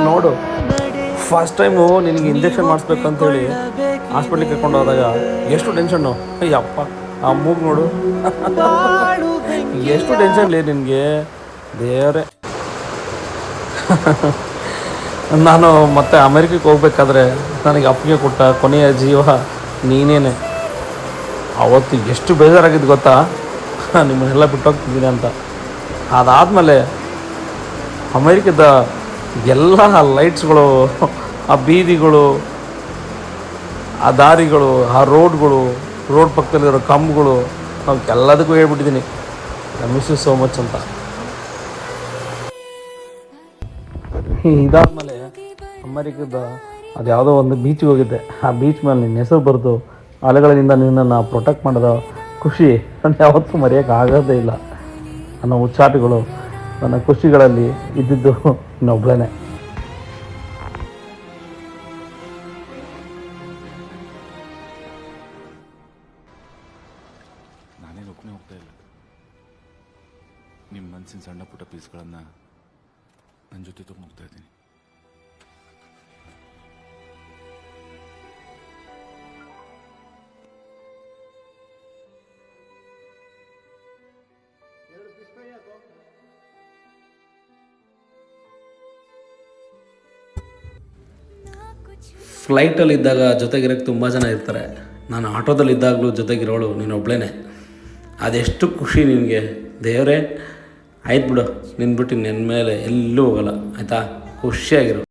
ನೋಡು, first time ನಿನಗೆ injection ಮಾಡಿಸ್ಬೇಕಂತೇಳಿ ಹಾಸ್ಪಿಟ್ಲಿಗೆ ಕರ್ಕೊಂಡು ಹೋದಾಗ ಎಷ್ಟು ಟೆನ್ಷನ್ನು. ಅಯ್ಯಪ್ಪ, ಆ ಮೂಗು ನೋಡು. ಎಷ್ಟು ಟೆನ್ಷನ್ ಲೇ ನಿನಗೆ, ದೇವರೇ. ನಾನು ಮತ್ತೆ ಅಮೇರಿಕಕ್ಕೆ ಹೋಗ್ಬೇಕಾದ್ರೆ ನನಗೆ ಅಪ್ಪಿಗೆ ಕೊಟ್ಟ ಕೊನೆಯ ಜೀವ ನೀನೇನೆ. ಅವತ್ತು ಎಷ್ಟು ಬೇಜಾರಾಗಿದ್ದು ಗೊತ್ತಾ, ನಿಮ್ಮನ್ನೆಲ್ಲ ಬಿಟ್ಟೋಗ್ತಿದ್ದೀನಿ ಅಂತ. ಅದಾದಮೇಲೆ ಅಮೇರಿಕದ ಎಲ್ಲ ಲೈಟ್ಸ್ಗಳು, ಆ ಬೀದಿಗಳು, ಆ ದಾರಿಗಳು, ಆ ರೋಡ್ ಪಕ್ಕದಲ್ಲಿರೋ ಕಂಬಗಳು, ಅವಕ್ಕೆಲ್ಲದಕ್ಕೂ ಹೇಳ್ಬಿಟ್ಟಿದ್ದೀನಿ I miss you so much ಅಂತ. ಇದಾದಮೇಲೆ ಅಮೇರಿಕದ ಅದು ಯಾವುದೋ ಒಂದು ಬೀಚಿಗೆ ಹೋಗಿದ್ದೆ. ಆ ಬೀಚ್ ಮೇಲೆ ನಿನ್ನ ಹೆಸರು ಬರೆದು ಅಲೆಗಳಿಂದ ನಿನ್ನನ್ನು ಪ್ರೊಟೆಕ್ಟ್ ಮಾಡೋದ ಖುಷಿ ನಾನು ಯಾವತ್ತೂ ಮರೆಯೋಕ್ಕಾಗೋದೇ ಇಲ್ಲ. ನನ್ನ ಉಚ್ಚಾಟಗಳು, ನನ್ನ ಖುಷಿಗಳಲ್ಲಿ ಇದ್ದಿದ್ದು ಇನ್ನೊಬ್ಬಳೇ. ನಾನೇನು ಒಬ್ಬನೇ ಹೋಗ್ತಾ ಇಲ್ಲ. ನಿಮ್ಮ ಮನಸ್ಸಿನ ಸಣ್ಣ ಪುಟ್ಟ ಪೀಸ್ಗಳನ್ನು ನನ್ನ ಜೊತೆ ತಗೊಂಡು ಹೋಗ್ತಾ ಇದ್ದೀನಿ. ಫ್ಲೈಟಲ್ಲಿದ್ದಾಗ ಜೊತೆಗಿರೋಕ್ಕೆ ತುಂಬ ಜನ ಇರ್ತಾರೆ. ನಾನು ಆಟೋದಲ್ಲಿದ್ದಾಗಲೂ ಜೊತೆಗಿರೋಳು ನೀನೊಬ್ಳೇ. ಅದೆಷ್ಟು ಖುಷಿ ನಿನಗೆ, ದೇವರೇ. ಆಯ್ತು ಬಿಡು, ನಿನ್ನ ಬಿಟ್ಟು ನಿನ್ನ ಮೇಲೆ ಎಲ್ಲೂ ಹೋಗಲ್ಲ, ಆಯಿತಾ? ಖುಷಿಯಾಗಿರು.